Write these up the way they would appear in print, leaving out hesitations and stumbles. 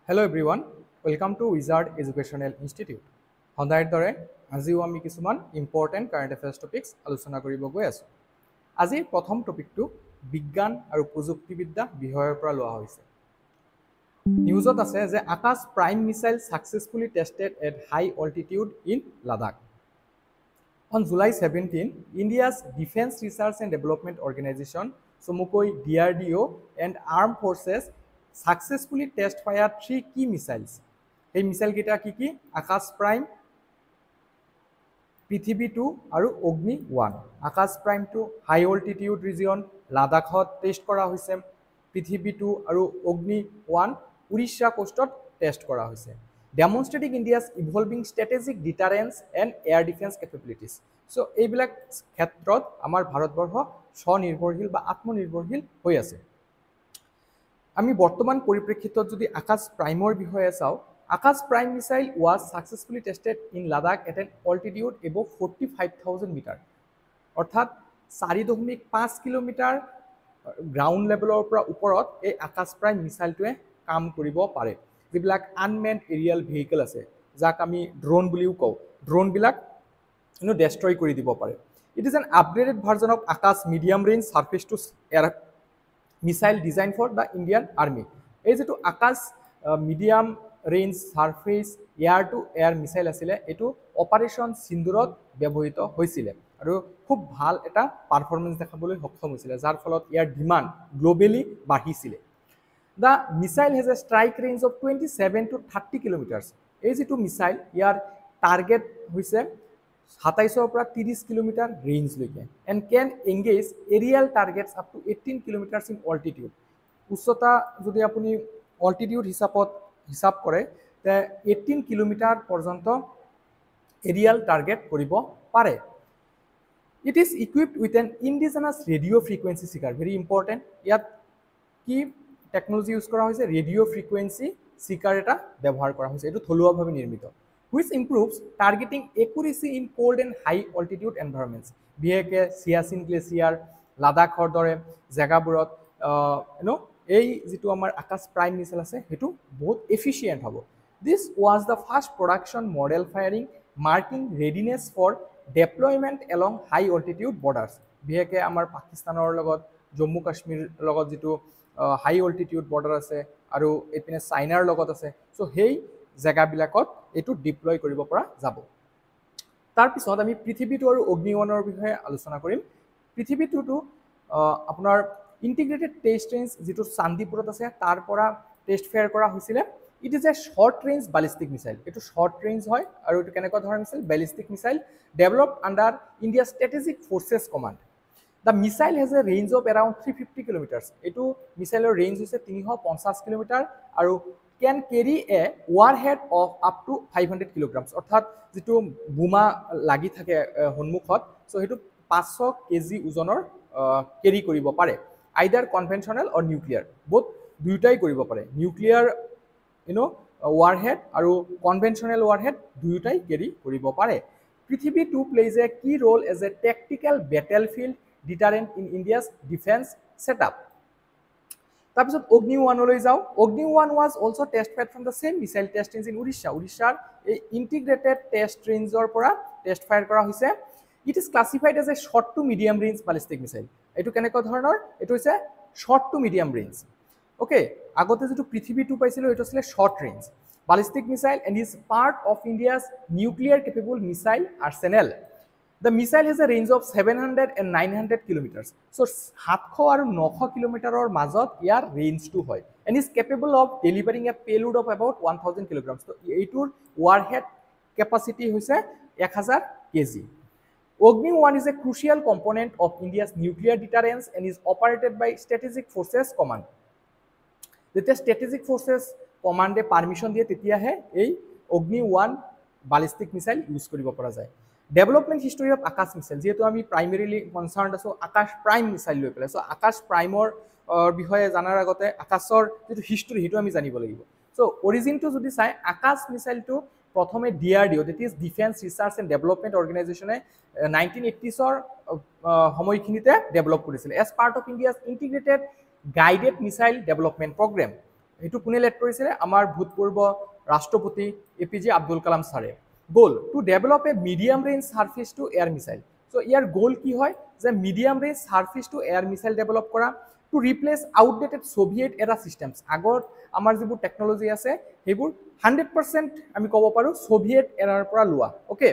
Hello everyone, welcome to Wizard Educational Institute. সদায়ৰ দৰে আজিও আমি কিছুমান ইম্পৰ্টেণ্ট কাৰেণ্ট এফেয়াৰ্ছ টপিকছ আলোচনা কৰিব গৈ আছোঁ। আজিৰ প্ৰথম টপিকটো বিজ্ঞান আৰু প্ৰযুক্তিবিদ্যা বিষয়ৰ পৰা লোৱা হৈছে। নিউজত আছে যে Akash prime missile successfully tested at high altitude in Ladakh. On July 17, India's Defense Research and Development Organization, চমুকৈ DRDO and Armed Forces successfully test fired 3 key missiles. এই মিসাইল কেইটা কি আকাশ প্ৰাইম, পৃথিৱী 2 আৰু অগ্নি 1। আকাশ প্ৰাইম টো হাই অল্টিটিউড ৰিজন লাডাখত টেষ্ট কৰা হৈছে, পৃথিৱী 2 আৰু অগ্নি 1 উৰিষ্যা কোষ্টত টেষ্ট কৰা হৈছে, demonstrating India's evolving strategic deterrence and air defense capabilities. So এইবিলাক ক্ষেত্ৰত আমাৰ ভাৰতবৰ্ষ স্বনিৰ্ভৰশীল বা আত্মনিৰ্ভৰশীল হৈ আছে। আমি বৰ্তমান পৰিপ্ৰেক্ষিতত যদি আকাশ প্ৰাইমৰ বিষয়ে চাওঁ, Akash prime missile was successfully tested in Ladakh at an altitude above 45,000 metre, অৰ্থাৎ 4.5 কিলোমিটাৰ গ্ৰাউণ্ড লেভেলৰ পৰা ওপৰত এই আকাশ প্ৰাইম মিছাইলটোৱে কাম কৰিব পাৰে। যিবিলাক আনমেণ্ড এৰিয়েল ভেহিকল আছে, যাক আমি ড্ৰোন বুলিও কওঁ, ড্ৰোনবিলাক ডেষ্ট্ৰয় কৰি দিব পাৰে। It is an upgraded version of Akash medium range surface to air missile design for the Indian army. এই যিটো Akash medium range surface air to air missile আছিলে, এইটো অপাৰেশ্যন সিন্দুৰত ব্যৱহৃত হৈছিলে আৰু খুব ভাল এটা পাৰফৰ্মেঞ্চ দেখাবলৈ সক্ষম হৈছিলে, যাৰ ফলত ইয়াৰ ডিমাণ্ড গ্ল'বেলি বাঢ়িছিলে। The missile has a strike range of 27 to 30 kilometers. এই যিটো মিছাইল, ইয়াৰ টাৰ্গেট হৈছে 27 পৰা 30 kilometre ৰেঞ্জলৈকে, and can engage aerial targets up to 18 kilometers in altitude. উচ্চতা যদি আপুনি altitude হিচাপ কৰে, তে 18 কিলোমিটাৰ পৰ্যন্ত এৰিয়াল টাৰ্গেট কৰিব পাৰে। It is equipped with an indigenous radio frequency seeker, very important. ইয়াত কি টেকনলজি ইউজ কৰা হৈছে, ৰেডিঅ' ফ্ৰিকুৱেঞ্চি চিকাৰ এটা ব্যৱহাৰ কৰা হৈছে, এইটো থলুৱাভাৱে নিৰ্মিত, which improves targeting accuracy in cold and high altitude environments. বিশেষকৈ চিয়াচিন গ্লেচিয়াৰ, লাডাখৰ দৰে জেগাবোৰত এই যিটো আমাৰ আকাশ প্ৰাইম মিছাইল আছে, সেইটো বহুত এফিচিয়েণ্ট হ'ব। This was the first production model firing, marking readiness for deployment along high altitude borders. বিশেষকৈ আমাৰ পাকিস্তানৰ লগত, জম্মু কাশ্মীৰৰ লগত যিটো হাই অল্টিটিউড বৰ্ডাৰ আছে আৰু এইপিনে চাইনাৰ লগত আছে, চ' সেই জেগাবিলাকত এইটো ডিপ্লয় কৰিব পৰা যাব। তাৰপিছত আমি পৃথিৱী 2 আৰু অগ্নি 1ৰ বিষয়ে আলোচনা কৰিম। পৃথিৱী 2টো আপোনাৰ ইণ্টিগ্ৰেটেড টেষ্ট ৰেঞ্জ যিটো চান্দিপুৰত আছে, তাৰ পৰা টেষ্ট ফেয়াৰ কৰা হৈছিলে। It is a short range ballistic missile. এইটো শ্বৰ্ট ৰেঞ্জ হয় আৰু এইটো কেনেকুৱা ধৰণৰ missile, ballistic missile, developed under India strategic forces command. The missile has a range of around 350 kilometers. এইটো মিছাইলৰ ৰেঞ্জ হৈছে 350 কিলোমিটাৰ আৰু can carry a warhead of up to 500 kilograms, অৰ্থাৎ যিটো বোমা লাগি থাকে সন্মুখত, চ' সেইটো 500 কেজি ওজনৰ কেৰি কৰিব পাৰে। আইদাৰ কনভেনশ্যনেল অৰ নিউক্লিয়াৰ, বোথ দুয়োটাই কৰিব পাৰে। নিউক্লিয়াৰ ৱাৰহেড আৰু কনভেনশ্যনেল ৱাৰহেড দুয়োটাই কেৰি কৰিব পাৰে। পৃথিৱী 2 plays a key role as a tactical battlefield deterrent in India's defense setup. তাৰপিছত অগ্নি 1লৈ যাওঁ। অগ্নি 1 was also test fed from the same missile test range in Odisha. উৰিষ্যাৰ এই ইণ্টিগ্ৰেটেড টেষ্ট ৰেঞ্জৰ পৰা টেষ্ট ফায়াৰ কৰা হৈছে। It is classified as a short to medium range ballistic missile. এইটো কেনেকুৱা ধৰণৰ, এইটো হৈছে short to medium range. Okay, আগতে যিটো পৃথিৱী 2 পাইছিলোঁ, এইটো আছিলে short range ballistic missile and is part of India's nuclear capable missile arsenal. The missile has a range of 700 and 900 kilometers. So 700 আৰু 900 কিলোমিটাৰৰ মাজত ইয়াৰ ৰেঞ্জটো হয়, and is capable of delivering a payload of about 1000 kilograms. তো এইটোৰ warhead capacity হৈছে 1000 kg. Agni 1 is a crucial component of India's nuclear deterrence and is operated by Strategic Forces Command. যেতিয়া strategic forces কমাণ্ডে permission দিয়ে, তেতিয়াহে এই অগ্নি 1 বালিষ্টিক missile use কৰিব পৰা যায়। Development history of Akash missile, যিহেতু আমি প্ৰাইমেৰিলি কনচাৰ্ণ আছোঁ আকাশ প্ৰাইম মিছাইল লৈ পেলাই, চ' আকাশ প্ৰাইমৰ বিষয়ে জনাৰ আগতে আকাশৰ যিটো হিষ্টৰী সেইটো আমি জানিব লাগিব। চ' অৰিজিনটো যদি চাই, আকাশ মিছাইলটো প্ৰথমে DRDO, that is defence research and development অৰ্গেনাইজেশ্যনে 1980s সময়খিনিতে ডেভেলপ কৰিছিলে as part of India's integrated guided missile development programme. সেইটো কোনে লেড কৰিছিলে আমাৰ ভূতপূৰ্ব ৰাষ্ট্ৰপতি APJ আব্দুল কালাম ছাৰে goal to develop a medium range surface to air missile so ইয়াৰ গোল কি হয় যে medium range surface to air missile develop কৰা to replace outdated Soviet era systems আগৰ আমাৰ যিবোৰ টেকনলজি আছে সেইবোৰ 100% আমি ক'ব পাৰো সোভিয়েট এৰাৰ পৰা লোৱা ওকে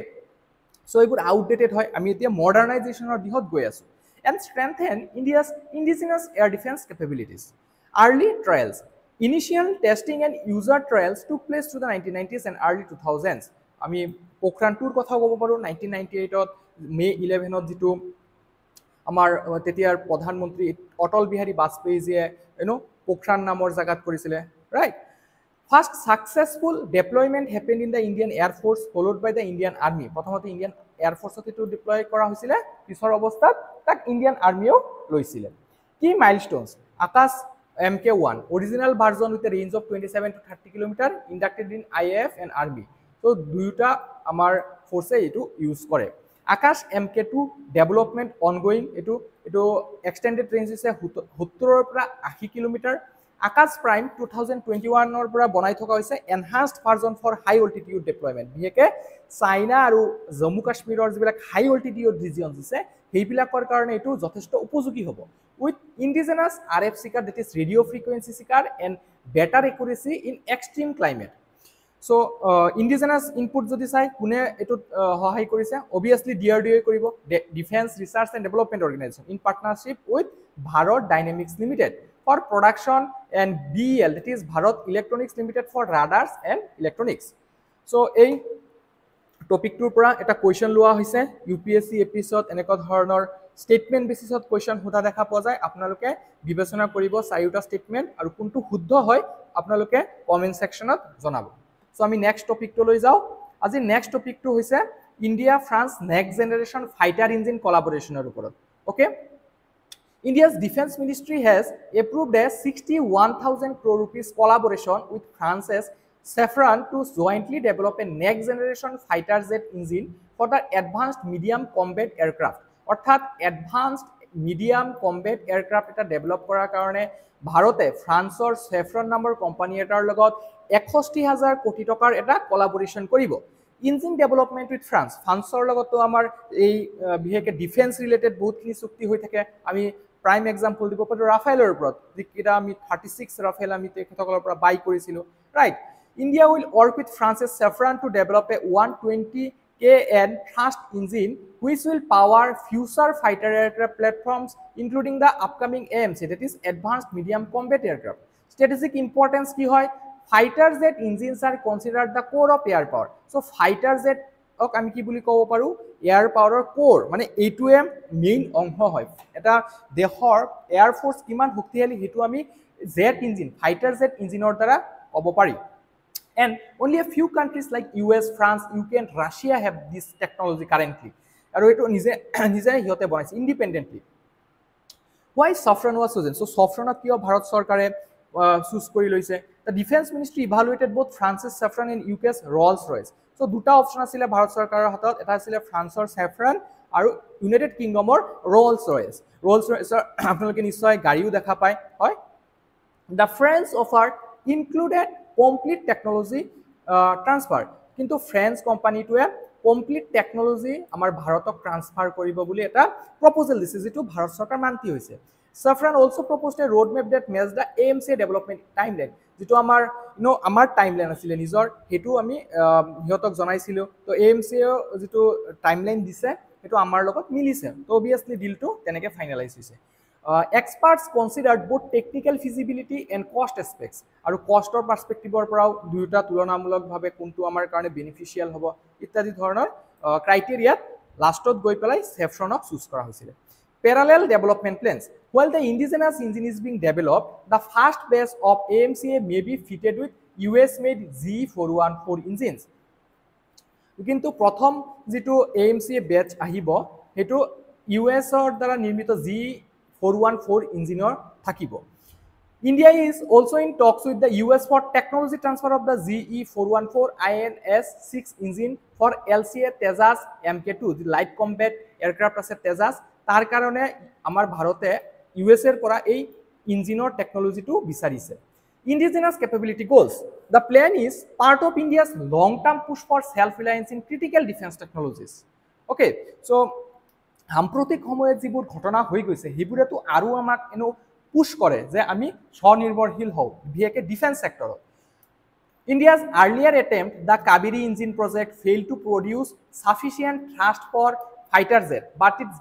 সো এইবোৰ আউটডেটেড হয় আমি এতিয়া মডাৰ্নাইজেশনৰ দিশত গৈ আছো and strengthen India's indigenous air defense capabilities. Early trials, initial testing and user trials took place through the 1990s and early 2000s. আমি পোখৰাণ 2 ৰ কথা ক'ব পাৰো 1998 ত মে 11 ত যেটো আমাৰ তেতিয়াৰ প্ৰধানমন্ত্ৰী অটল বিহাৰী বাজপেয়ীয়ে পোখৰাণ নামৰ জাগাত কৰিছিলে right First successful deployment happened in the Indian Air Force followed by the Indian Army. প্ৰথমতে Indian Air Force ত ডিপ্লয় কৰা হৈছিল পিছৰ অৱস্থাত তাক Indian Army ও লৈছিল কি milestones Akash MK1 original version with a range of 27 to 30 km inducted in IAF and Army. So দুইটা আমাৰ ফোৰ্সে এটো ইউজ কৰে আকাশ MK2 ডেভেলপমেন্ট অনগোইং এটো এক্সটেন্ডেড ৰেঞ্জ আছে 70 ৰ পৰা 80 কিলোমিটাৰ Akash Prime 2021 or পৰা বনাই থকা হৈছে enhanced version for high altitude deployment বিহেকে চাইনা আৰু জম্মু কাশ্মীৰৰ যিবিলাক হাই অল্টিটিউড ৰিজিয়নছ আছে সেইবিলাকৰ কাৰণে এটো যথেষ্ট উপযোগী হ'ব with indigenous RF seeker that is radio frequency seeker and better accuracy in extreme climate so indigenous input যদি চাই কোনে এটো সহায় কৰিছে অবিয়াসলি DRDO কৰিব defence research and development organisation in partnership with Bharat dynamics limited for production and BEL that is Bharat Electronics Limited for radars and electronics. So এই টপিকটোৰ পৰা এটা কোৱেশ্চন লোৱা হৈছে UPSC এপিসোড এনেকুৱা ধৰণৰ স্টেটমেন্ট বেসিছত কোৱেশ্চন হোতা দেখা পোৱা যায় আপোনালোকে বিবেচনা কৰিব চাৰিটা স্টেটমেন্ট আৰু কোনটো শুদ্ধ হয় আপোনালোকে কমেন্ট সেকশনত জনাব সো আমি নেক্সট টপিকটো লৈ যাও আজি নেক্সট টপিকটো হৈছে India France next generation fighter engine কোলাবোৰেশনৰ ওপৰত okay India's Defense Ministry has approved a 61,000 crore rupees collaboration with France's Safran to jointly develop a next generation fighter jet engine for the advanced medium combat aircraft. অর্থাৎ advanced medium combat aircraft এটা develop কৰাৰ কাৰণে ভাৰতে ফ্ৰান্সৰ Safran নামৰ company এটাৰ লগত 61,000 কোটি টকাৰ এটা কোলাবোৰেশন কৰিব ইঞ্জিন ডেভেলপমেন্ট উইথ ফ্ৰান্সৰ লগতো আমাৰ এই বিহেকে ডিফেন্স ৰিলেটেড বহুতখিনি চুক্তি হৈ থাকে আমি প্ৰাইম এক্সাম্পল দিব পাৰো ৰাফেলৰ ওপৰত যিকিটা আমি 36 ৰাফেল আমি তেখেতসকলৰ পৰা বাই কৰিছিলো right India will work with France's Safran to develop a 120 kN thrust engine which will power future fighter aircraft platforms including the upcoming AMC that is advanced medium combat aircraft strategic importance কি হয় fighter jet engines are considered the core of air power so fighter jet ok আমি কি বুলি কব পাৰো air পাওয়াৰৰ কোৰ মানে এইটোৱে মেইন অংশ হয় এটা দেশৰ এয়াৰ ফোৰ্স কিমান শক্তিশালী হেতু আমি জেট ইঞ্জিন ফাইটাৰ জেট ইঞ্জিনৰ দ্বাৰা কব পাৰি and only a few countries like US France UK and Russia have this technology currently আৰু এটো নিজে হিয়তে বনাইছে independently why Safran was chosen so Safran কিয় ভাৰত চৰকাৰে চুজ কৰি লৈছে the defense ministry evaluated both France's Safran and UK's Rolls-Royce so দুটা option আছিল ভাৰত চৰকাৰৰ হাতত এটা আছিল ফ্ৰান্সৰ Safran আৰু ইউনাইটেড কিংডমৰ Rolls-Royce আপোনালোকে নিশ্চয় গাড়ীও দেখা পায় হয় the French offer included complete technology transfer কিন্তু ফ্ৰেন্স কোম্পানীটোৱে কমপ্লিট টেকনলজি আমাৰ ভাৰতক ট্ৰান্সফাৰ কৰিব বুলি এটা প্ৰপোজাল দিছে যেটো ভাৰত চৰকাৰ মান্তি হৈছে Safran also proposed a roadmap that matched the AMC development timeline যেটো আমাৰ আমাৰ টাইমলাইন আছিল নিজৰ হেতু আমি হিয়তক জনাইছিলো তো AMC যেটো টাইমলাইন দিছে হেতু আমাৰ লগত মিলিছে তো obviously ডিলটো তেনেকে ফাইনালাইজ হৈছে experts considered both technical feasibility and cost aspects আৰু কষ্টৰ পাৰ্সপেক্টিভৰ পৰাও দুইটা তুলনামূলকভাৱে কোনটো আমাৰ কাৰণে বেনিফিশিয়াল হ'ব ইত্যাদি ধৰণৰ ক্ৰাইটেৰিয়াত লাষ্টত গৈ পেলাই Safranক চুজ কৰা হৈছিল parallel development plans while the indigenous engine is being developed the first batch of AMCA may be fitted with US made G414 engines কিন্তু প্ৰথম যেটো AMCA batch আহিব হেতু US ৰ দ্বাৰা নিৰ্মিত G414 ইঞ্জিনৰ থাকিব India is also in talks with the US for technology transfer of the GE414 INS-6 engine for LCA Tejas Mk2 the light combat aircraft আছে Tejas তাৰ কাৰণে আমাৰ ভাৰতে US এৰ পৰা এই ইঞ্জিনৰ টেকনলজিটো বিচাৰিছে Indigenous capability goals. The plan is part of India's long-term push for self-reliance in critical defense technologies. Okay, so সাম্প্ৰতিক সময়ত যিবোৰ ঘটনা হৈ গৈছে সেইবোৰেতো আৰু আমাক পুশ কৰে যে আমি স্বনিৰ্ভৰশীল হওঁ বিশেষকৈ defence সেক্টৰত। India's earlier attempt, the Kaveri engine project, failed to produce sufficient thrust for fighter jet, but its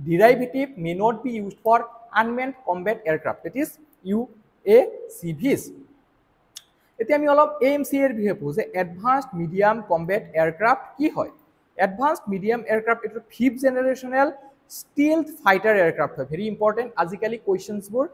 derivative may not be used for unmanned combat aircraft, that is UACVs. এতিয়া আমি অলপ AMCA এর বিষয়ে পড়ো যে advanced medium combat aircraft কি হয়। Advanced medium aircraft এটা 5th জেনারেশনাল স্টিলথ ফাইটার এয়ারক্রাফট হয়। ভেরি ইম্পর্টেন্ট, আজিকালি কোয়েশ্চনসবোৰ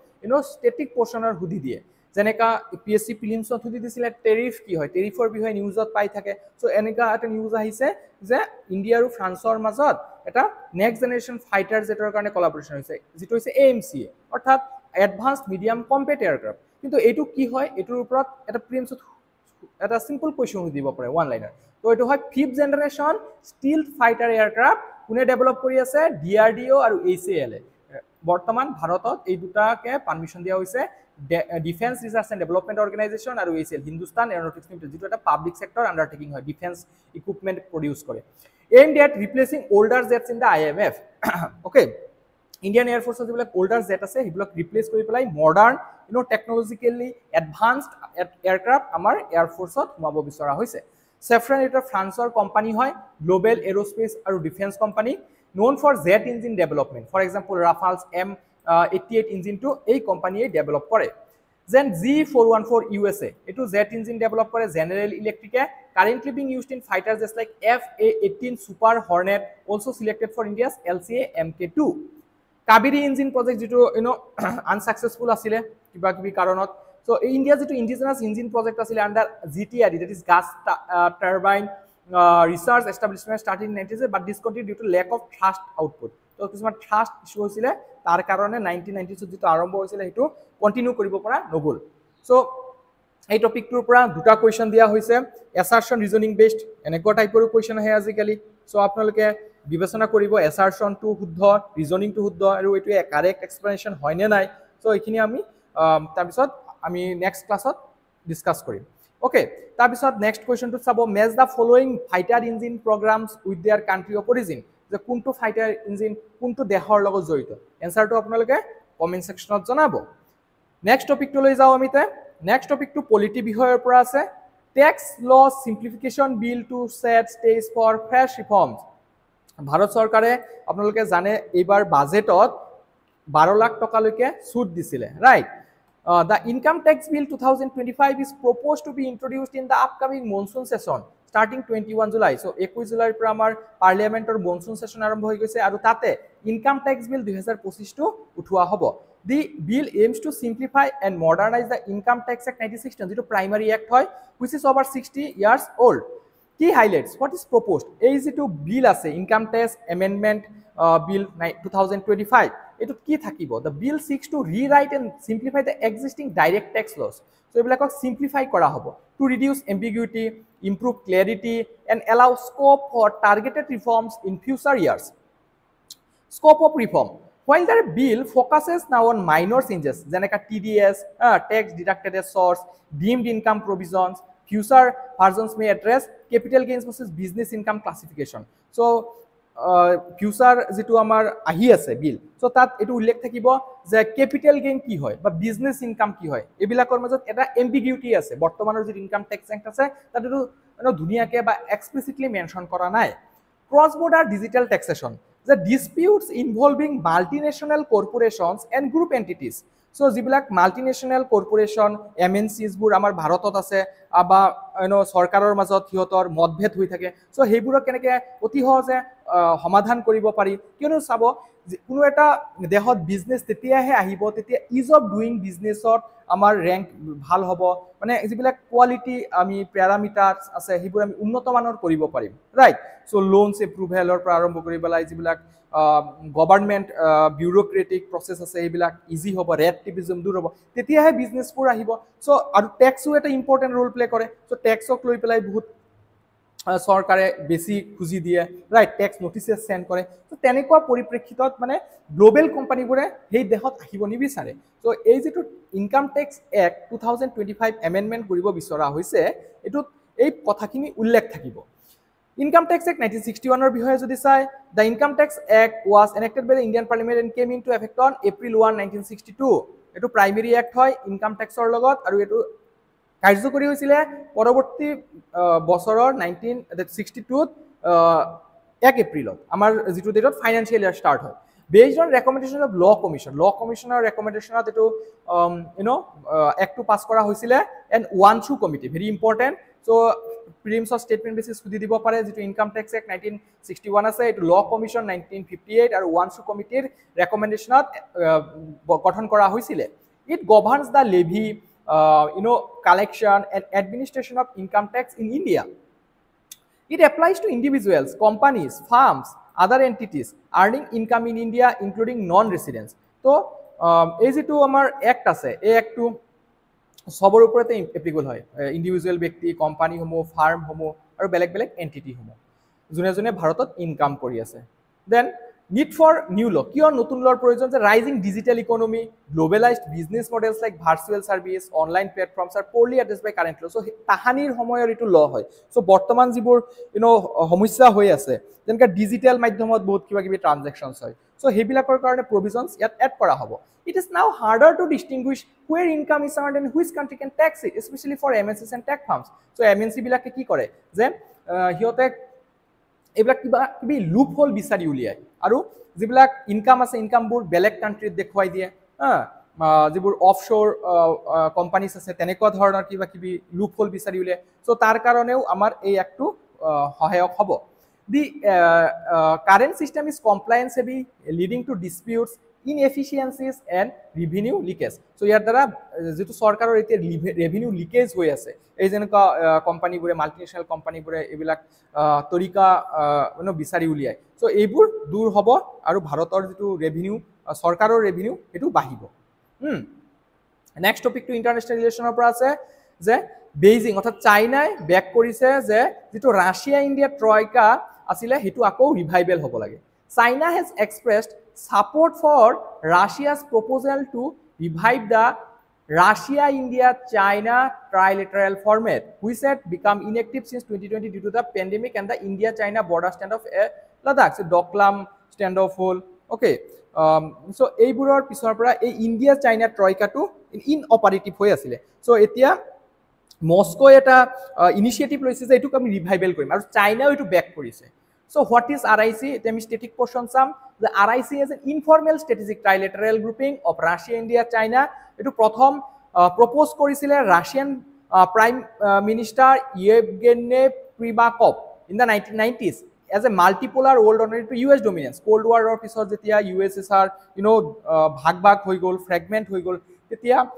স্টেটিক পোৰ্শনৰ সুধি দিয়ে, যেনেকা PSC প্ৰিলিমছত সুধি দিছিলে টেৰিফ কি হয়, টেৰিফৰ বিষয়ে নিউজত পাই থাকে। সো এনেকা এটা নিউজ আহিছে যে ইণ্ডিয়া আৰু ফ্ৰান্সৰ মাজত এটা নেক্সট জেনাৰেশন ফাইটাৰ জেটৰ কাৰণে কোলাবৰেশন হৈছে, যেটো হৈছে AMCA অৰ্থাৎ এডভান্সড মিডিয়াম কমব্যাট এয়াৰক্ৰাফট। কিন্তু এইটো কি হয়, এইটোৰ ওপৰত এটা প্ৰিলিমছত এটা সিম্পল কোয়েশ্চন দিব পাৰে ওয়ান লাইনাৰ। তো এইটো হয় 5th জেনাৰেশন স্টিলথ ফাইটাৰ এয়াৰক্ৰাফট, কোনে ডেভেলপ কৰি আছে, DRDO আৰু ACL। বৰ্তমান ভাৰতত এই দুটাকে পাৰমিশন দিয়া হৈছে defence research and development organisation আৰু ACL, হিন্দুস্তান এৰোনটিক্স লিমিটেড, যেটো এটা পাব্লিক সেক্টর আন্ডারটেকিং হয়, ডিফেন্স ইকুইপমেন্ট প্রডিউস করে। aimed at replacing older jets in the IMF. Okay, Indian Air Force যিবিলাক older jet আছে সেইবিলাক ৰিপ্লেস কৰি পেলাই মডাৰ্ণ টেকনলজিক্যালি এডভান্সড এয়াৰক্ৰাফট আমাৰ এয়াৰ ফোৰ্সত সোমাব বিচৰা হৈছে। Safran এটা ফ্ৰান্সৰ কোম্পানী হয়, গ্লোবাল এৰোস্পেস আৰু defence company, known for jet engine development. For example, Rafale's M88 ইঞ্জিনটো এই কোম্পানীয়ে ডেভেলপ কৰে। Then G414 USA, এটো জেট ইঞ্জিন ডেভেলপ কৰে general ইলেক্ট্রিকে, currently being used in fighters just like FA-18 Super Hornet, also selected for India's LCA Mk2. Kaveri engine project যেটো unsuccessful আছিলে কিবা কিবি কাৰণত। So India যেটো indigenous engine project আছিলে under GTRE, that is gas turbine research establishment, started in 90s but discontinued due to lack of thrust output. তো কিছুমান thrust issue হৈছিলে, তাৰ কাৰণে 1990s যেটো আৰম্ভ হৈছিলে হেতু কন্টিনিউ কৰিব পৰা নগল। সো এই টপিকটোৰ পৰা দুটা কোৱেশ্চন দিয়া হৈছে, এসাৰশন ৰিজনিং বেসড এনেকুৱা টাইপৰ কোৱেশ্চন আহে আজিকালি। সো আপোনালোকে বিবেচনা কৰিব এসাৰশনটো শুদ্ধ, ৰিজনিংটো শুদ্ধ আৰু এইটো কাৰেক্ট এক্সপ্লেনেশন হয় নে নাই। সো এইখিনি আমি তাৰপিছত আমি নেক্সট ক্লাছত ডিসকাস কৰিম। ওকে, তাৰপিছত নেক্সট কোৱেশ্চনটো চাব, match the following fighter engine প্ৰগ্ৰামছ with there country of origin, যে কোনটো ফাইটাৰ ইঞ্জিন কোনটো দেশৰ লগত জড়িত। এনসাৰটো আপোনালোকে কমেন্ট সেকশনত জনাব। নেক্সট টপিকটো লৈ যাও আমিতে। নেক্সট টপিকটো পলিটি বিষয়ৰ পৰা আছে, tax law simplification bill to set stage for fresh reforms. Bharat চৰকাৰে আপোনালোকে জানে এইবাৰ বাজেটত 12 লাখ টকালৈকে ছুট দিছিলে, right. The income tax bill 2025 is proposed to be introduced in the upcoming monsoon session starting 21 July. So 21 জুলাইৰ পৰা আমাৰ পাৰ্লিয়ামেন্টৰ মনসুন সেশন আৰম্ভ হৈ গৈছে আৰু তাতে ইনকাম ট্যাক্স বিল 2025 টো উঠোৱা হ'ব। The bill aims to simplify and modernize the Income Tax Act 1960, যেটো primary act হয়, which is over 60 years old. Key highlights, what is proposed? এই যেটো বিল আছে ইনকাম ট্যাক্স এমেন্ডমেন্ট বিল 2025, এটো কি থাকিব? The bill seeks to rewrite and simplify the existing direct tax laws. So এবিলাকক simplify কৰা হ'ব to reduce ambiguity, improve clarity and allow scope for targeted reforms in future years. Scope of reform. While the bill focuses now on minor changes, যেনেকা TDS, tax deducted as source, deemed income provisions, future versions may address capital gains versus business income classification. So future যেটো আমাৰ আহি আছে বিল, so তাত এটো উল্লেখ থাকিব যে ক্যাপিটাল গেইন কি হয় বা বিজনেস ইনকাম কি হয়, এবিলাকৰ মাজত এটা এম্বিগিউটি আছে। বৰ্তমানৰ যে ইনকাম ট্যাক্স এক্ট আছে তাত এটো ধুনিয়াকে বা এক্সপ্লিসিটলি মেনশন কৰা নাই। Cross border digital taxation, the disputes involving multinational corporations and group entities. So যিবিলাক মাল্টিনেশনাল কর্পোরেশন MNCs বোৰ আমাৰ ভাৰতত আছে বা সৰকাৰৰ মাজত হিয়তৰ মতভেদ হৈ থাকে, সো সেইবোৰক কেনেকে অতি সহজে সমাধান কৰিব পাৰি। কিয়নো চাব কোনো এটা দেশত বিজনেস তেতিয়াহে আহিব তেতিয়া ইজ অফ ডুইং বিজনেছত আমাৰ ৰেংক ভাল হ'ব, মানে যিবিলাক কোৱালিটি আমি প্যাৰামিটাৰছ আছে সেইবোৰ আমি উন্নত মানৰ কৰিব পাৰিম, ৰাইট। সো লোনস এপ্ৰুভেলৰ পৰা আৰম্ভ কৰি পেলাই যিবিলাক গভৰ্ণমেণ্ট বিউৰোক্ৰেটিক প্ৰসেস আছে এইবিলাক ইজি হ'ব, ৰেড টিপিজম দূৰ হ'ব, তেতিয়াহে বিজনেছবোৰ আহিব। সো আৰু টেক্সও এটা ইম্পৰ্টেণ্ট ৰোল প্লে কৰে। সো টেক্সক লৈ পেলাই বহুত চৰকাৰে বেছি খুজি দিয়ে ৰাইট টেক্স নটিচেছ চেণ্ড কৰে তো তেনেকুৱা পৰিপ্ৰেক্ষিতত মানে গ্লোবেল কোম্পানীবোৰে সেই দেশত আহিব নিবিচাৰে তো এই যিটো ইনকাম টেক্স এক্ট 2025 এমেণ্ডমেণ্ট কৰিব বিচৰা হৈছে এইটোত এই কথাখিনি উল্লেখ থাকিব Income Tax Act 1961 বিষয়ে যদি চাই the Income Tax Act was enacted by the Indian Parliament and came into effect on April 1 1962 এটো প্ৰাইমেৰী এক্ট হয় ইনকাম টেক্সৰ লগত আৰু এটো কাৰ্যকৰী হৈছিল পৰৱৰ্তী বছৰৰ 1962 1 এপ্ৰিলত আমাৰ যেটো ডেটত ফাইনান্সিয়েল ইয়াৰ ষ্টাৰ্ট হয় based on recommendation of law commissioner recommendation of eto act to pass kora hoisile and one through committee very important so prelims of statement basis khudi dibo pare jeto income tax act 1961 ase eto law commission 1958 and one through committee recommendation গঠন kora hoisile it governs the levy collection and administration of income tax in India it applies to individuals companies firms other entities earning income in India including non-residents so এই যেটো আমাৰ act আছে এই এক্টটো সবৰ ওপৰতে applicable হয় ইন্ডিভিজুৱেল ব্যক্তি company সমূহ ফাৰ্ম সমূহ আৰু বেলেগ বেলেগ এন্টিটি সমূহ যোনে যোনে ভাৰতত ইনকাম কৰি আছে then need for new law কিয় নতুন লৰ প্ৰয়োজন যে rising digital economy globalized business models like virtual service online platforms are poorly addressed by current law so তাহানিৰ সময়ৰ ইটো ল হয় সো বৰ্তমান যিবোৰ সমস্যা হৈ আছে যেনকা ডিজিটাল মাধ্যমত বহুত কিবা কিবি ট্ৰানজাকশনস হয় সো হেবিলাকৰ কাৰণে প্ৰভিজনস ইয়াত এড কৰা হ'ব it is now harder to distinguish where income is earned and which country can tax it especially for MNCs and tech firms so MNC বিলাকে কি কৰে যে হিয়তে এইবিলাক কিবা কিবি লুপ হোল বিচাৰি উলিয়ায় আৰু যিবিলাক ইনকাম আছে ইনকামবোৰ বেলেগ কান্ট্ৰীত দেখুৱাই দিয়ে যিবোৰ অফশোৰ কোম্পানীজ আছে তেনেকুৱা ধৰণৰ কিবা কিবি লুপ হোল বিচাৰি উলিয়ায় সো তাৰ কাৰণেও আমাৰ এই একটো সহায়ক হ'ব the current system is compliance heavy leading to disputes inefficiencies and revenue leakage so ইয়াৰ দ্বাৰা যেটো সৰকাৰৰ এতিয়া revenue leakage হৈ আছে এই যেনেকা কোম্পানীবোৰে মাল্টিনেশনাল কোম্পানীবোৰে এবিলাক তৰিকা বিচাৰি উলিয়ায় সো এইবোৰ দূৰ হ'ব আৰু ভাৰতৰ যেটো ৰেভিনিউ সৰকাৰৰ ৰেভিনিউ এটো বাঢ়িব নেক্সট টপিক টু ইন্টাৰনেশনাল ৰিলেশনৰ পৰা আছে যে বেইজিং অৰ্থাৎ চাইনাই ব্যাক কৰিছে যে যেটো ৰাছিয়া ইণ্ডিয়া ট্ৰয়কা আছিল হেতু আকৌ ৰিভাইভেল হ'ব লাগে China has expressed support for Russia's proposal to revive the Russia-India-China trilateral format, which had become inactive since 2020 due to the pandemic and the India-China border standoff Ladakh. So, Doklam standoff hole. Okay. So, এইবোৰৰ পিছৰ পৰা এই India-China troika to inoperative হৈ আছিল. So, এতিয়া Moscow এটা initiative লৈছে যে এটুক আমি ৰিভাইভেল কৰিম আৰু চাইনাও এটু ব্যাক কৰিছে So what is RIC? The static portion sum. The RIC is an informal strategic trilateral grouping of Russia, India, China. It prothom propose korisile Russian Prime Minister Yevgeny Primakov in the 1990s as a multipolar world alternative to US dominance. Cold War or pisor jetia USSR bhag hoi gol fragment hoi gol tetia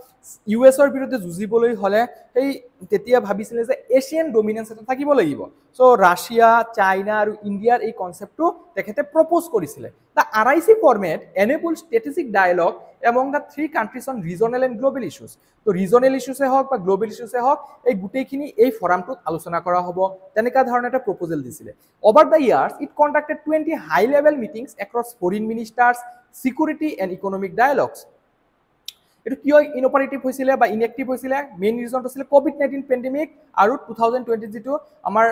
US or বিৰুদ্ধে যুজিবলৈ হলে এই তেতিয়া ভাবিছিলে যে Asian dominance এটা থাকিব লাগিব so Russia China আৰু ইন্ডিয়াৰ এই কনসেপ্টটো তেখেতে প্ৰপোজ কৰিছিলে the RIC format enable strategic dialogue among the three countries on regional and global issues তো রিজনাল ইস্যুসে হক বা গ্লোবাল ইস্যুসে হক এই গুটেইখিনি এই ফরামটোত আলোচনা কৰা হ'ব তেনেকা ধৰণৰ এটা প্ৰপোজাল দিছিলে over the years it conducted 20 high level meetings across foreign ministers security and economic dialogues এটো কিয় ইনঅপাৰেটিভ হৈছিলে বা ইনএক্টিভ হৈছিলে মেইন ৰিজনটো আছিল কোভিড-19 পেন্ডেমিক আৰু 2020 যেটো আমাৰ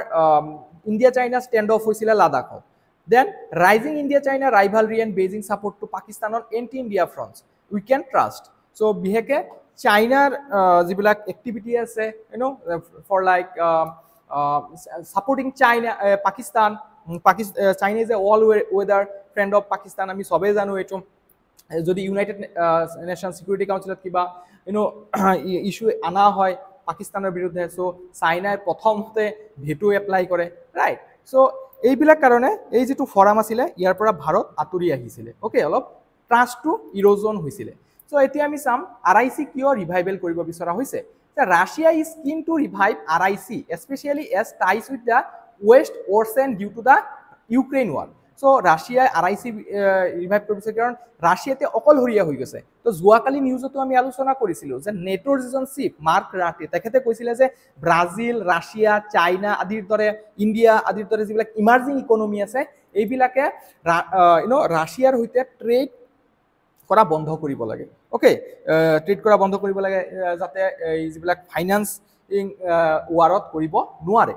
ইন্ডিয়া চাইনা ষ্টেণ্ড অফ হৈছিলে লাডাখত then rising India China rivalry and Beijing support to Pakistan on anti India fronts we can trust so বিহেকে চাইনাৰ যিবিলাক এক্টিভিটি আছে for like supporting China Pakistan China is a all weather friend of Pakistan আমি সবে জানো এটো যদি ইউনাইটেড নেশন সিকিউৰিটি কাউন্সিলত কিবা ইস্যু আনা হয় পাকিস্তানৰ বিৰুদ্ধে সো চাইনাই প্ৰথমতে ভেটো এপ্লাই কৰে ৰাইট সো এইবিলাক কাৰণে এই যেটো ফৰাম আছিল ইয়াৰ পৰা ভাৰত আতৰি আহিছিল ওকে অলপ ট্ৰাষ্টটো ইৰোজন হৈছিল সো এতিয়া আমি চাম আৰআইসি কিয় ৰিভাইভেল কৰিব বিচৰা হৈছে যে Russia is keen to revive RIC specially as ties with the West worsen due to the Ukraine war so ৰাছিয়াই RIC ৰিভাইভ কৰিছে কাৰণ ৰাছিয়াতে অকলশৰীয়া হৈ গৈছে তো যোৱাকালি নিউজতো আমি আলোচনা কৰিছিলোঁ যে নেটোৰ যিজন চিফ মাৰ্ক ৰাটে তেখেতে কৈছিলে যে ব্ৰাজিল ৰাছিয়া চাইনা আদিৰ দৰে ইণ্ডিয়া আদিৰ দৰে যিবিলাক ইমাৰ্জিং ইকনমি আছে এইবিলাকে ৰাছিয়াৰ সৈতে ট্ৰেড কৰা বন্ধ কৰিব লাগে ওকে ট্ৰেড কৰা বন্ধ কৰিব লাগে যাতে এই যিবিলাক ফাইনান্সিং ৱাৰত কৰিব নোৱাৰে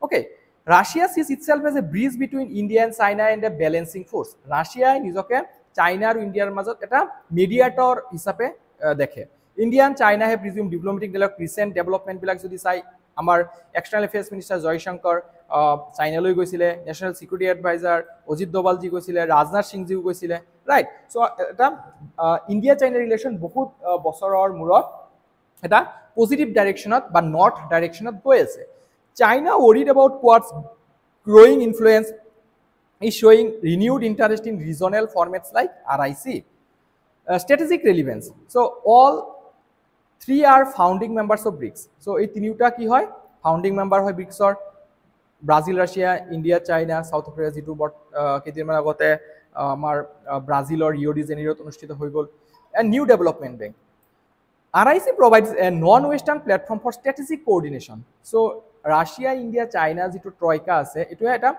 okay Russia sees itself as a bridge between India and China and a balancing force ৰাছিয়াই নিজকে চাইনা আৰু ইণ্ডিয়াৰ মাজত এটা মিডিয়েটৰ হিচাপে দেখে India and China have resumed diplomatic dialogue recent development বিলাক যদি চাই আমাৰ এক্সটাৰ্নেল এফেয়াৰ্স মিনিষ্টাৰ জয়শংকৰ চাইনালৈ গৈছিলে নেশ্যনেল সিকিউৰিটি এডভাইজাৰ অজিত দোভালজি গৈছিলে ৰাজনাথ সিংজিও গৈছিলে ৰাইট সো এটা ইণ্ডিয়া চাইনা ৰিলেশ্যন বহুত বছৰৰ মূৰত এটা পজিটিভ ডাইৰেকশ্যনত বা নৰ্থ ডাইৰেকশ্যনত গৈ আছে China worried about Quad's growing influence is showing renewed interest in regional formats like RIC. Strategic relevance. So all three are founding members of BRICS. So এই তিনিটা কি হয় founding member হয় BRICS or Brazil, Russia, India, China, South Africa যেটো কেইদিনমান আগতে আমাৰ ব্ৰাজিলৰ ৰিও ডি জেনেৰিঅত অনুষ্ঠিত হৈ গ'ল and new development bank. RIC provides a non-Western platform for strategic coordination. So Russia, India, China যেটো ট্ৰয়কা আছে এটো এটা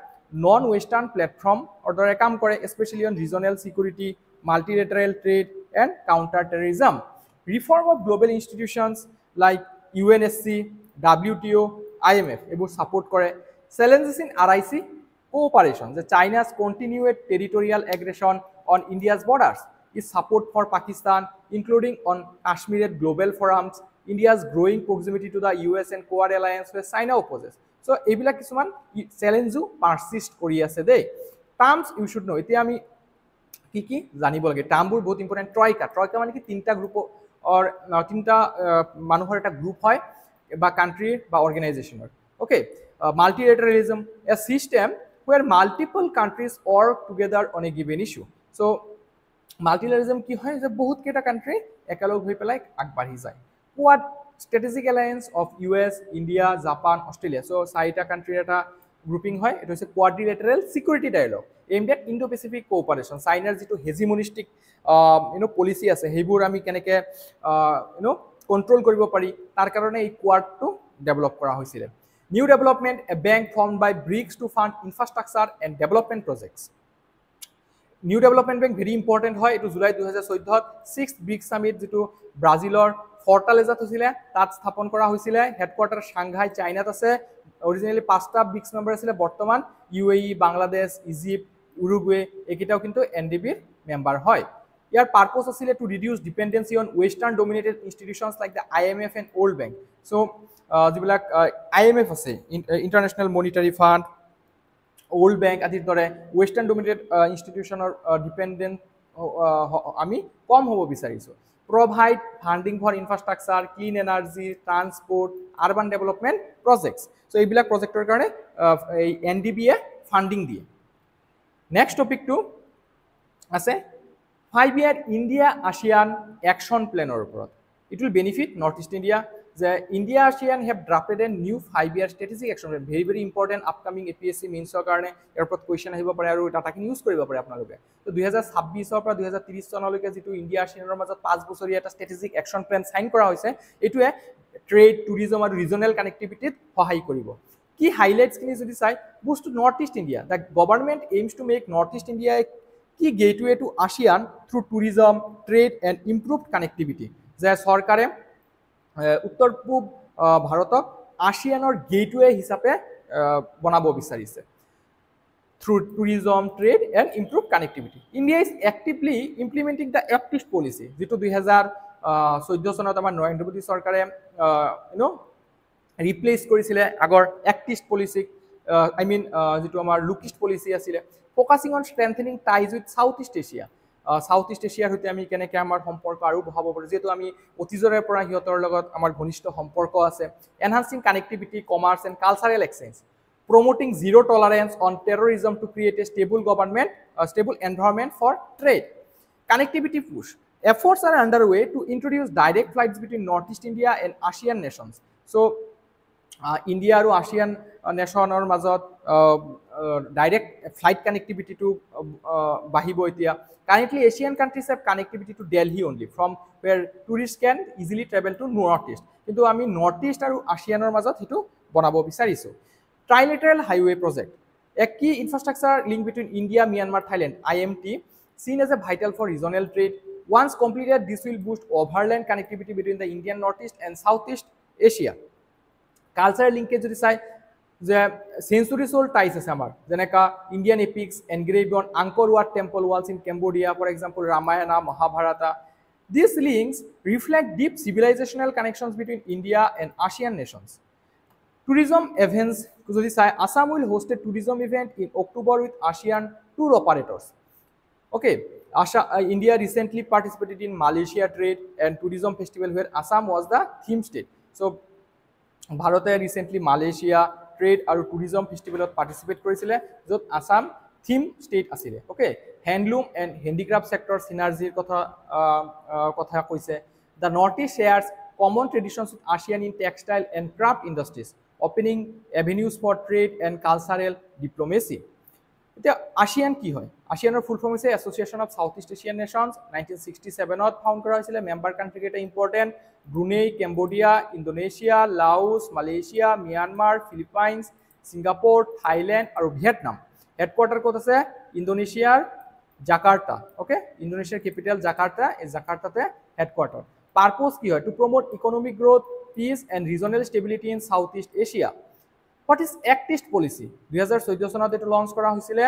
non-Western platform অৰ্ডাৰে কাম কৰে especially on regional security, multilateral trade and counter-terrorism. Reform of global institutions like UNSC, WTO, IMF এবোৰ support কৰে. Challenges in RIC cooperation. The China's continued territorial aggression on India's borders is support for Pakistan, including on Kashmir at global forums, India's growing proximity to the US and Quad alliance where China opposes. So, এইবিলাক কিছুমান চ্যালেঞ্জো persist কৰি আছে দেই টাৰ্মস U should know এতিয়া আমি কি জানিব লাগে টাৰ্মবোৰ বহুত ইম্পৰ্টেন্ট ট্ৰয়কা মানে কি তিনটা গ্ৰুপ অৰ তিনটা মানুহৰ এটা গ্ৰুপ হয় বা কান্ট্ৰি বা অৰ্গানাইজেশনৰ okay multilateralism a system where multiple countries work together on a given issue. So multilateralism কি হয় যে বহুত কেইটা কান্ট্ৰি একেলগ হৈ পেলাই আগবাঢ়ি যায় Quad strategic alliance of US, India, Japan, Australia. So চাৰিটা কান্ট্ৰিৰ এটা গ্ৰুপিং হয় এটা হৈছে quadrilateral security dialogue aimed at Indo-Pacific cooperation. চাইনাৰ যেটো হেজিমনিষ্টিক পলিসি আছে সেইবোৰ আমি কেনেকে কন্ট্ৰোল কৰিব পাৰি তাৰ কাৰণে এই কোৱাডটো ডেভেলপ কৰা হৈছিল New development, a bank formed by BRICS to fund infrastructure and development projects. New development bank very important হয় এটো জুলাই 2014 6th BRICS summit যেটো ব্ৰাজিলৰ ফৰ্টালেজাত হৈছিলে তাত স্থাপন কৰা হৈছিলে হেডকোয়াৰ্টাৰ সাংঘাই চাইনাত আছে অৰিজিনালি 5টা BRICS মেম্বাৰ আছিল বৰ্তমান UAE বাংলাদেশ ইজিপ্ট উৰুগুৱে একিটাও কিন্তু NDBৰ মেম্বাৰ হয় ইয়াৰ পাৰপাস আছিল to reduce dependency on western dominated institutions like the IMF and World Bank. So যিবিলাক IMF আছে international monetary fund World Bank আদিৰ দৰে ওয়েস্টাৰ্ন ডমিনেটেড ইনস্টিটিউশনৰ ডিপেন্ডেন্ট আমি কম হ'ব বিচাৰিছো provide funding for infrastructure, clean energy, transport, urban development projects. So এইবিলাক প্ৰজেক্টৰ কাৰণে এই NDB এ ফান্ডিং দিয়ে নেক্সট টপিকটো আছে 5-year India ASEAN action planৰ ওপৰত it will benefit Northeast India. The India ASEAN have drafted a new 5-year strategic action plan. Very important upcoming APSC meansৰ কাৰণে ইয়াৰ ওপৰত কোৱেশ্চন আহিব পাৰে আৰু ডাটাখিনি ইউজ কৰিব পাৰে আপোনালোকে তো 2026 ৰ পৰা 2030 চনলৈকে যেটো ইণ্ডিয়া ASEANৰ মাজত 5 বছৰীয়া এটা strategic action plan সাইন কৰা হৈছে এটোৱে ট্ৰেড টুৰিজম আৰু ৰিজনাল কানেক্টিভিটিত সহায় কৰিব কি হাইলাইটস খিনি যদি চাই boost north east India the government aims to make north east India কি gateway to ASEAN through tourism trade and improved connectivity যে চৰকাৰে উত্তৰ পূব ভাৰতক ASEANৰ গেটওয়ে হিচাপে বনাব বিচাৰিছে through tourism, trade and improved connectivity. India is actively implementing the Act East policy. যেটো 2014 চনত আমাৰ নৰেন্দ্ৰ মোদী চৰকাৰে ৰিপ্লেস কৰিছিলে আগৰ Act East policy I mean যেটো আমাৰ Look East policy আছিল focusing on strengthening ties with Southeast Asia. Southeast Asia হতে আমি কেনেকৈ আমাৰ সম্পৰ্ক আৰু বহাব পাৰো যেটো আমি অতীজৰে পৰা হিয়তৰ লগত আমাৰ ঘনিষ্ঠ সম্পৰ্ক আছে enhancing connectivity, commerce and cultural exchange. Promoting zero tolerance on terrorism to create a stable government, a stable environment for trade. Connectivity push. Efforts are underway to introduce direct flights between Northeast India and ASEAN nations. So, India আৰু ASEAN নেশ্যনৰ মাজত direct flight কানেক্টিভিটিটো বাঢ়িব এতিয়া currently ASEAN countries have connectivity to Delhi only from where tourist can easily travel to north east কিন্তু আমি north east আৰু আছিয়ানৰ মাজত সেইটো বনাব বিচাৰিছোঁ trilateral highway project a key infrastructure link between India, Myanmar, Thailand, IMT, seen as a vital for regional trade. Once completed, this will boost overland connectivity between the Indian Northeast and Southeast Asia. Cultural linkage যদি চাই যে centuries old ties আছে আমাৰ যেনেকা Indian epics engraved on Angkor Wat temple walls in Cambodia, for example, Ramayana, Mahabharata. These links reflect deep civilizational connections between India and Asian nations. Tourism events, Assam will host a tourism event in October with ASEAN tour operators. Okay, India recently participated in Malaysia Trade and Tourism Festival where Assam was the theme state. So, Bharat recently Malaysia Trade and Tourism Festival participate korisile, jot Assam theme state asile. Okay, handloom and handicraft sector synergy kotha koise. The Northeast shares common traditions with ASEAN in textile and craft industries, opening avenues for trade and cultural diplomacy. এতিয়া ASEAN কি হয় ASEAনৰ full form হৈছে association of south east Asian nations 1967ত found কৰা হৈছিলে member country কেইটা important Brunei Cambodia Indonesia Laos Malaysia Myanmar Philippines Singapore Thailand আৰু ভিয়েটনাম হেডকোৱাৰ্টাৰ ক'ত আছে ইণ্ডোনেছিয়াৰ জাকাৰ্টা ওকে ইণ্ডোনেছিয়াৰ কেপিটেল জাকাৰ্টা এই জাকাৰ্টাতে হেডকোৱাৰ্টাৰ পাৰপ'জ কি হয় to promote economic growth peace and regional stability in Southeast Asia. What is Act East policy? 2014 চনত এটো লঞ্চ কৰা হৈছিল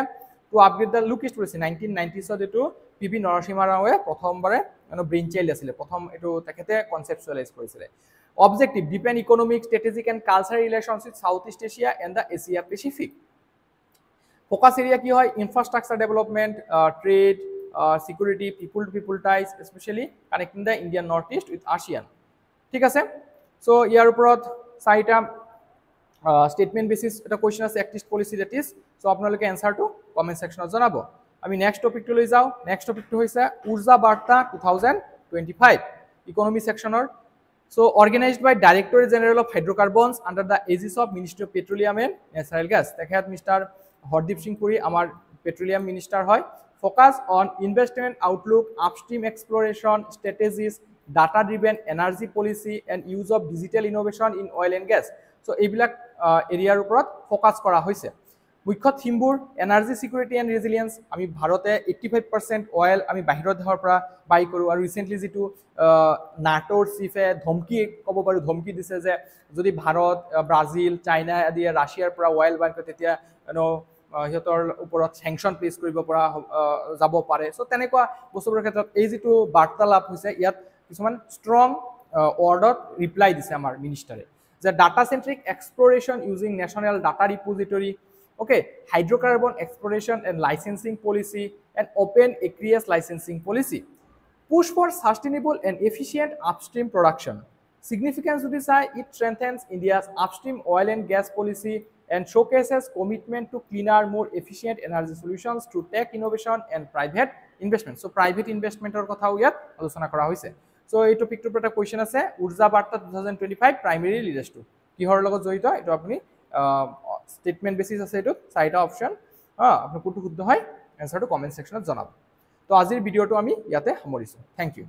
to upgrade the look east policy 1990 চনত এটো PV নৰসিংহ ৰাওৱে প্ৰথমবাৰে ব্ৰেইন চাইল্ড আছিল প্ৰথম এটো তেখেতে কনসেপচুয়ালাইজ কৰিছিল objective deepen economic strategic and cultural relations with Southeast Asia and the Asia Pacific. Focus area কি হয় infrastructure development, trade, security, people to people ties, especially connecting the Indian Northeast with ASEAN. ঠিক আছে so ইয়াৰ ওপৰত চাৰিটা statement basis এটা question আছে active policy that is so আপোনালোকে এনসাৰটো comment সেকশনত জনাব আমি নেক্সট টপিকটো লৈ যাও নেক্সট টপিকটো হৈছে উৰ্জা বাৰ্তা 2025 ইকোনমি সেকশনৰ so organised by directorate general of hydrocarbons under the aegis of ministry of petroleum and natural gas তেখেত মিস্টাৰ হৰদীপ সিং পুৰী আমাৰ পেট্ৰলিয়াম মিনিষ্টাৰ হয় focus on investment outlook upstream exploration strategies data driven energy policy and use of digital innovation in oil and gas so এইবিলাক এৰিয়াৰ ওপৰত focus কৰা হৈছে মুখ্য থিমবোৰ energy security and resilience আমি ভাৰতে 85% অয়েল আমি বাহিৰৰ দেশৰ পৰা বাই কৰো আৰু ৰিসেন্টলি যেটো নাটোৰ চিফে ধমকি কব পাৰো ধমকি দিছে যে যদি ভাৰত ব্ৰাজিল চাইনা আদি ৰাছিয়াৰ পৰা অয়েল বাই কৰে তেতিয়া হিতৰ ওপৰত স্যাংশন প্লেস কৰিব পৰা যাব পাৰে সো তেনেকুৱা বস্তুৰ ক্ষেত্ৰত এই যেটো বাৰ্তালাপ হৈছে ইয়াত কিছুমান ষ্ট্ৰং অৰ্ডাৰ ৰিপ্লাই দিছে আমাৰ মিনিষ্টাৰে যে data centric exploration using national data repository okay hydrocarbon exploration and licensing policy and open aqueous licensing policy push for sustainable and efficient upstream production significance to this it strengthens India's upstream oil and gas policy and showcases commitment to cleaner more efficient energy solutions through tech innovation and private investment so private investment or kotha ইয়াত আলোচনা কৰা হৈছে so এই টপিকটোৰ পৰা question আছে উৰ্জা Varta 2025 primary লিডাৰ্স two কিহৰ লগত জড়িত এটো আপুনি স্টেটমেন্ট বেসিস আছে এটো চাৰিটা অপচন আপুনি কোনটো শুদ্ধ হয় এনসাৰটো কমেন্ট সেকশনত জনাব তো আজিৰ ভিডিওটো আমি ইয়াতে সামৰিছো থ্যাংক ইউ